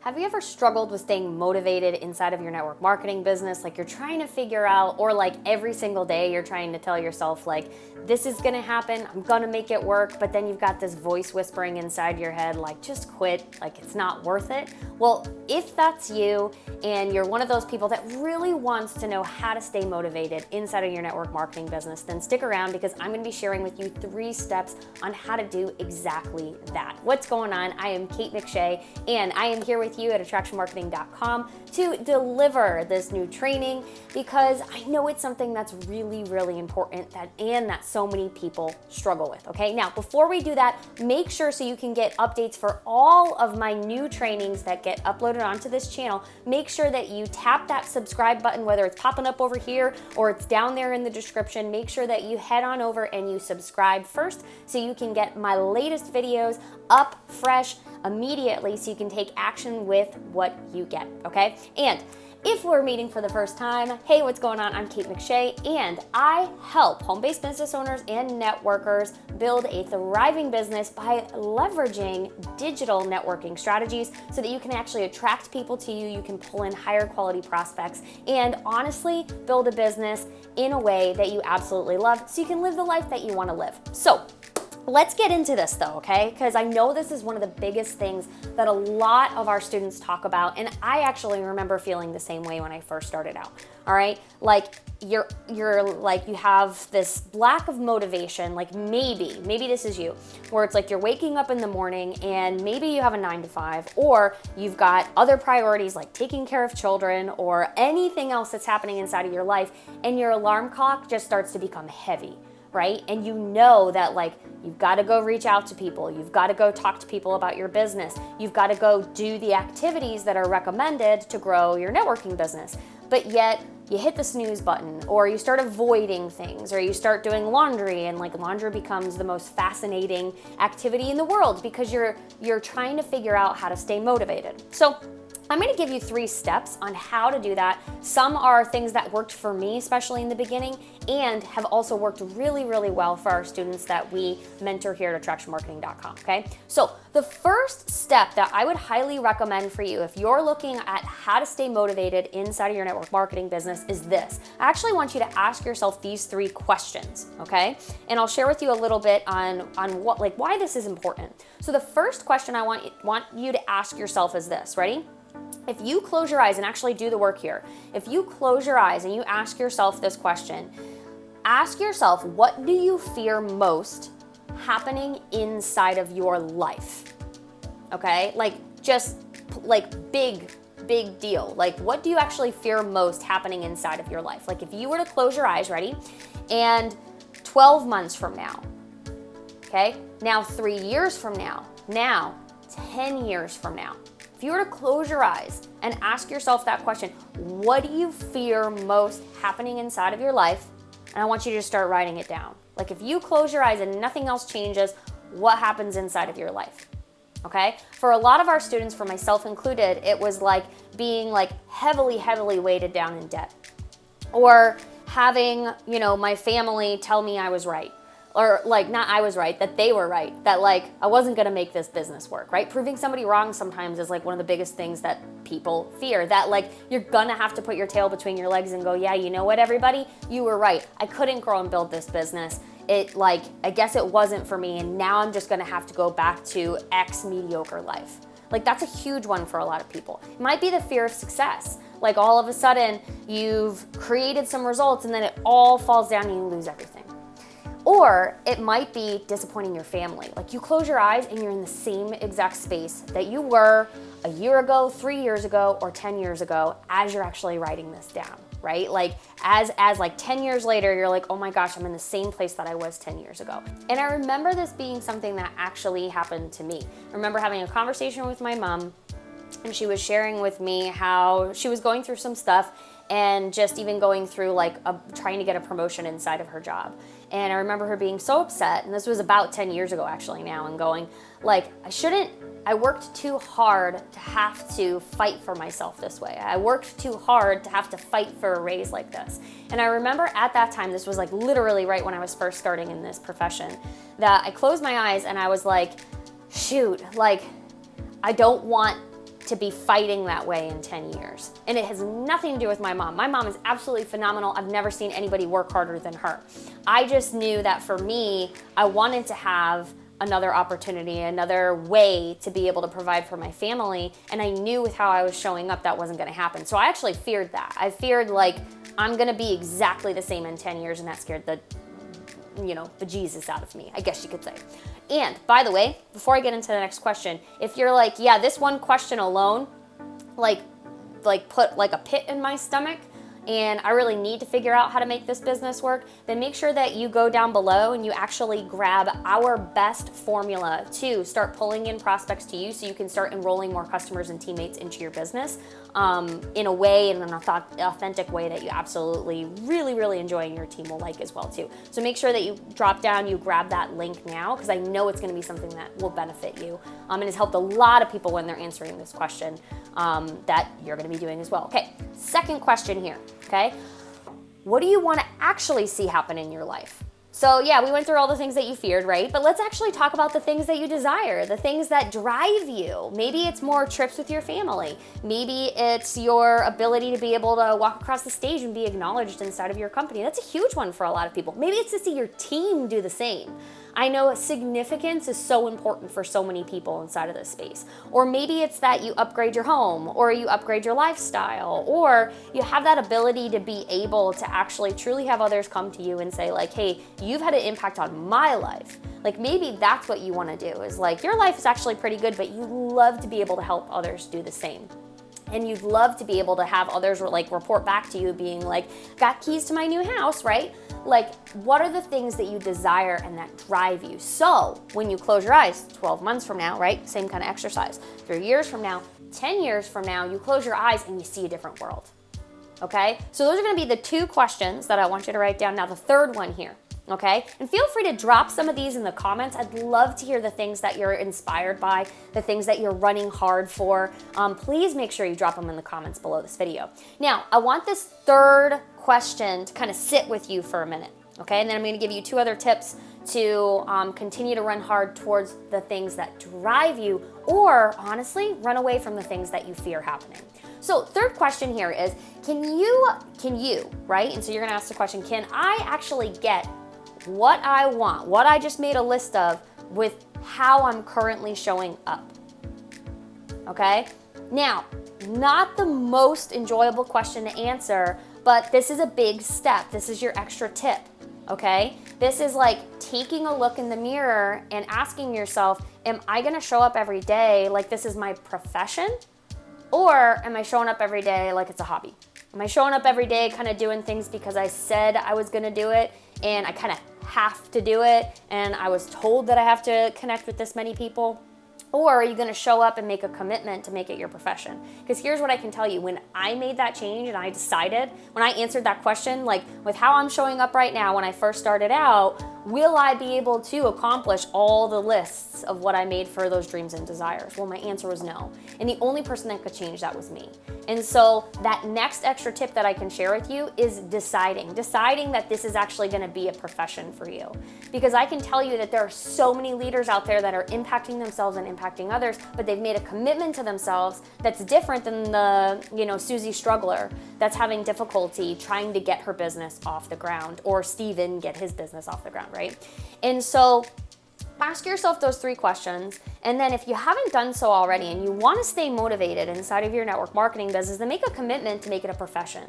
Have you ever struggled with staying motivated inside of your network marketing business? Like you're trying to figure out, or like every single day you're trying to tell yourself like, this is gonna happen, I'm gonna make it work, but then you've got this voice whispering inside your head like, just quit, like it's not worth it. Well, if that's you and you're one of those people that really wants to know how to stay motivated inside of your network marketing business, then stick around because I'm gonna be sharing with you 3 steps on how to do exactly that. What's going on? I am Kate McShay and I am here with you at attractionmarketing.com to deliver this new training because I know it's something that's really, really important that so many people struggle with, okay? Now, before we do that, make sure so you can get updates for all of my new trainings that get uploaded onto this channel, make sure that you tap that subscribe button, whether it's popping up over here or it's down there in the description. Make sure that you head on over and you subscribe first so you can get my latest videos up fresh immediately so you can take action with what you get, okay? And if we're meeting for the first time, hey, what's going on? I'm Kate McShay and I help home-based business owners and networkers build a thriving business by leveraging digital networking strategies so that you can actually attract people to you, you can pull in higher quality prospects, and honestly build a business in a way that you absolutely love so you can live the life that you want to live. So let's get into this though, okay? Because I know this is one of the biggest things that a lot of our students talk about, and I actually remember feeling the same way when I first started out, all right? Like you're like, you have this lack of motivation, like maybe this is you, where it's like you're waking up in the morning and maybe you have a 9 to 5, or you've got other priorities like taking care of children or anything else that's happening inside of your life, and your alarm clock just starts to become heavy, right? And you know that like you've got to go reach out to people, you've got to go talk to people about your business, you've got to go do the activities that are recommended to grow your networking business, but yet you hit the snooze button, or you start avoiding things, or you start doing laundry, and like laundry becomes the most fascinating activity in the world because you're trying to figure out how to stay motivated. So I'm gonna give you 3 steps on how to do that. Some are things that worked for me, especially in the beginning, and have also worked really, really well for our students that we mentor here at attractionmarketing.com, okay? So the first step that I would highly recommend for you if you're looking at how to stay motivated inside of your network marketing business is this. I actually want you to ask yourself these 3 questions, okay? And I'll share with you a little bit on what, like why this is important. So the first question I want you to ask yourself is this, ready? If you close your eyes and actually do the work here, if you close your eyes and you ask yourself this question, ask yourself, what do you fear most happening inside of your life? Okay, like just like big deal. Like what do you actually fear most happening inside of your life? Like if you were to close your eyes, ready? And 12 months from now, okay? Now 3 years from now 10 years from now. If you were to close your eyes and ask yourself that question, what do you fear most happening inside of your life? And I want you to start writing it down. Like if you close your eyes and nothing else changes, what happens inside of your life? Okay? For a lot of our students, for myself included, it was like being like heavily weighted down in debt. Or having, my family tell me I was right. Or like, not I was right, that they were right, that like I wasn't gonna make this business work, right? Proving somebody wrong sometimes is like one of the biggest things that people fear, that like you're gonna have to put your tail between your legs and go, yeah, you know what, everybody, you were right. I couldn't grow and build this business. I guess it wasn't for me, and now I'm just gonna have to go back to X mediocre life. Like that's a huge one for a lot of people. It might be the fear of success. Like all of a sudden you've created some results and then it all falls down and you lose everything. Or it might be disappointing your family. Like you close your eyes and you're in the same exact space that you were a year ago, 3 years ago, or 10 years ago as you're actually writing this down, right? Like as like 10 years later, you're like, oh my gosh, I'm in the same place that I was 10 years ago. And I remember this being something that actually happened to me. I remember having a conversation with my mom, and she was sharing with me how she was going through some stuff and just even going through like trying to get a promotion inside of her job. And I remember her being so upset, and this was about 10 years ago actually now, and going like, I worked too hard to have to fight for myself this way. I worked too hard to have to fight for a raise like this. And I remember at that time, this was like literally right when I was first starting in this profession, that I closed my eyes and I was like, shoot, like I don't want to be fighting that way in 10 years. And it has nothing to do with my mom. My mom is absolutely phenomenal. I've never seen anybody work harder than her. I just knew that for me, I wanted to have another opportunity, another way to be able to provide for my family. And I knew with how I was showing up, that wasn't gonna happen. So I actually feared that. I feared like, I'm gonna be exactly the same in 10 years, and that scared the Jesus out of me, I guess you could say. And by the way, before I get into the next question, if you're like, yeah, this one question alone, like put like a pit in my stomach, and I really need to figure out how to make this business work, then make sure that you go down below and you actually grab our best formula to start pulling in prospects to you so you can start enrolling more customers and teammates into your business in a way, in an authentic way that you absolutely really, really enjoy and your team will like as well too. So make sure that you drop down, you grab that link now, because I know it's gonna be something that will benefit you and has helped a lot of people when they're answering this question that you're gonna be doing as well. Okay, second question here. Okay, what do you want to actually see happen in your life? So yeah, we went through all the things that you feared, right? But let's actually talk about the things that you desire, the things that drive you. Maybe it's more trips with your family. Maybe it's your ability to be able to walk across the stage and be acknowledged inside of your company. That's a huge one for a lot of people. Maybe it's to see your team do the same. I know significance is so important for so many people inside of this space. Or maybe it's that you upgrade your home, or you upgrade your lifestyle, or you have that ability to be able to actually truly have others come to you and say like, hey, you've had an impact on my life. Like maybe that's what you want to do, is like your life is actually pretty good, but you love to be able to help others do the same. And you'd love to be able to have others like report back to you being like, got keys to my new house, right? Like, what are the things that you desire and that drive you? So when you close your eyes 12 months from now, right? Same kind of exercise. 3 years from now, 10 years from now, you close your eyes and you see a different world. Okay? So those are gonna be the two questions that I want you to write down. Now the third one here. Okay? And feel free to drop some of these in the comments. I'd love to hear the things that you're inspired by, the things that you're running hard for. Please make sure you drop them in the comments below this video. Now, I want this third question to kind of sit with you for a minute. Okay? And then I'm going to give you 2 other tips to continue to run hard towards the things that drive you, or honestly, run away from the things that you fear happening. So third question here is, can you, right? And so you're going to ask the question, can I actually get what I want, what I just made a list of, with how I'm currently showing up? Okay? Now, not the most enjoyable question to answer, but this is a big step. This is your extra tip, okay? This is like taking a look in the mirror and asking yourself, am I gonna show up every day like this is my profession? Or am I showing up every day like it's a hobby? Am I showing up every day kind of doing things because I said I was gonna do it and I kind of have to do it and I was told that I have to connect with this many people? Or are you gonna show up and make a commitment to make it your profession? Because here's what I can tell you, when I made that change and I decided, when I answered that question, like with how I'm showing up right now, when I first started out, will I be able to accomplish all the lists of what I made for those dreams and desires? Well, my answer was no. And the only person that could change that was me. And so that next extra tip that I can share with you is deciding that this is actually gonna be a profession for you. Because I can tell you that there are so many leaders out there that are impacting themselves and impacting others, but they've made a commitment to themselves that's different than the, Susie Struggler that's having difficulty trying to get her business off the ground, or Steven get his business off the ground, right? And so ask yourself those 3 questions. And then if you haven't done so already and you want to stay motivated inside of your network marketing business, then make a commitment to make it a profession.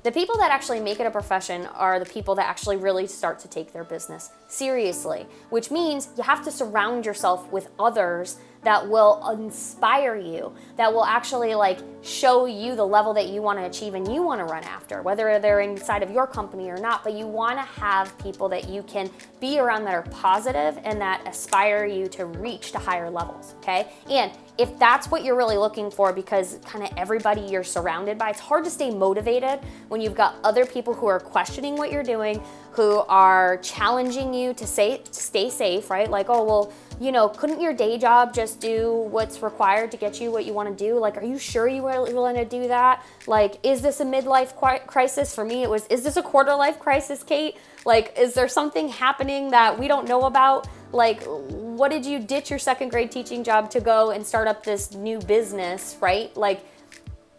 The people that actually make it a profession are the people that actually really start to take their business seriously, which means you have to surround yourself with others that will inspire you, that will actually like show you the level that you want to achieve and you want to run after, whether they're inside of your company or not. But you want to have people that you can be around that are positive and that aspire you to reach to higher levels, okay? And if that's what you're really looking for, because kind of everybody you're surrounded by, it's hard to stay motivated when you've got other people who are questioning what you're doing, who are challenging you to stay safe, right? Like, oh, well, couldn't your day job just do what's required to get you what you want to do? Like, are you sure you were willing to do that? Like, is this a midlife crisis? For me, is this a quarter life crisis, Kate? Like, is there something happening that we don't know about? Like, what did you ditch your second grade teaching job to go and start up this new business, right? Like,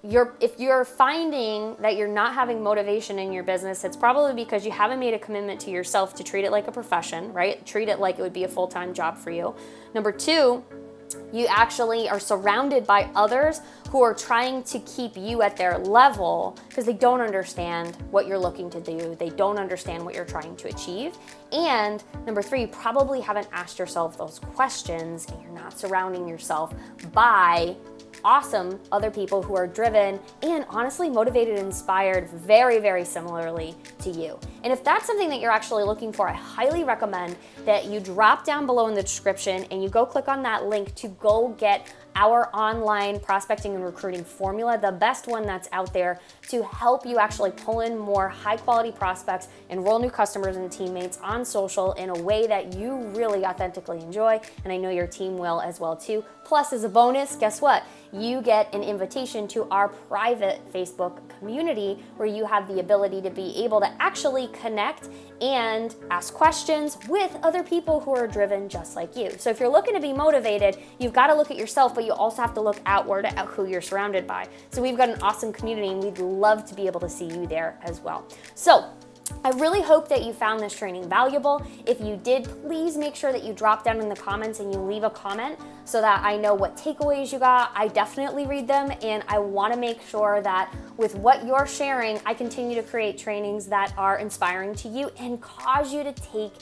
if you're finding that you're not having motivation in your business, it's probably because you haven't made a commitment to yourself to treat it like a profession, right? Treat it like it would be a full-time job for you. Number two, you actually are surrounded by others who are trying to keep you at their level because they don't understand what you're looking to do. They don't understand what you're trying to achieve. And number three, you probably haven't asked yourself those questions, and you're not surrounding yourself by awesome other people who are driven and honestly motivated and inspired very, very similarly to you. And if that's something that you're actually looking for, I highly recommend that you drop down below in the description and you go click on that link to go get our online prospecting and recruiting formula, the best one that's out there to help you actually pull in more high quality prospects, enroll new customers and teammates on social in a way that you really authentically enjoy. And I know your team will as well too. Plus, as a bonus, guess what? You get an invitation to our private Facebook community where you have the ability to be able to actually connect and ask questions with other people who are driven just like you. So if you're looking to be motivated, you've got to look at yourself, but you also have to look outward at who you're surrounded by. So we've got an awesome community and we'd love to be able to see you there as well. So I really hope that you found this training valuable. If you did, please make sure that you drop down in the comments and you leave a comment so that I know what takeaways you got. I definitely read them, and I want to make sure that with what you're sharing, I continue to create trainings that are inspiring to you and cause you to take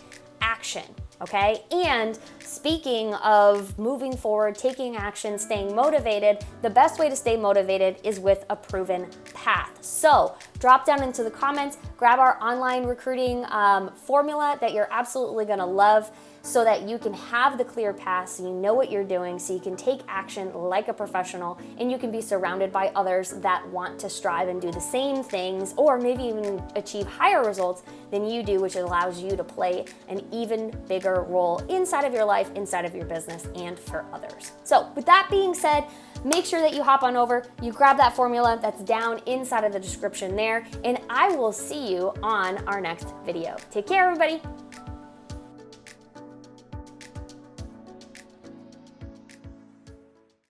action. Okay? And speaking of moving forward, taking action, staying motivated, the best way to stay motivated is with a proven path. So drop down into the comments, grab our online recruiting formula that you're absolutely gonna love so that you can have the clear path, so you know what you're doing, so you can take action like a professional, and you can be surrounded by others that want to strive and do the same things, or maybe even achieve higher results than you do, which allows you to play an even bigger role inside of your life, inside of your business, and for others. So with that being said, make sure that you hop on over, you grab that formula that's down inside of the description there, and I will see you on our next video. Take care, everybody.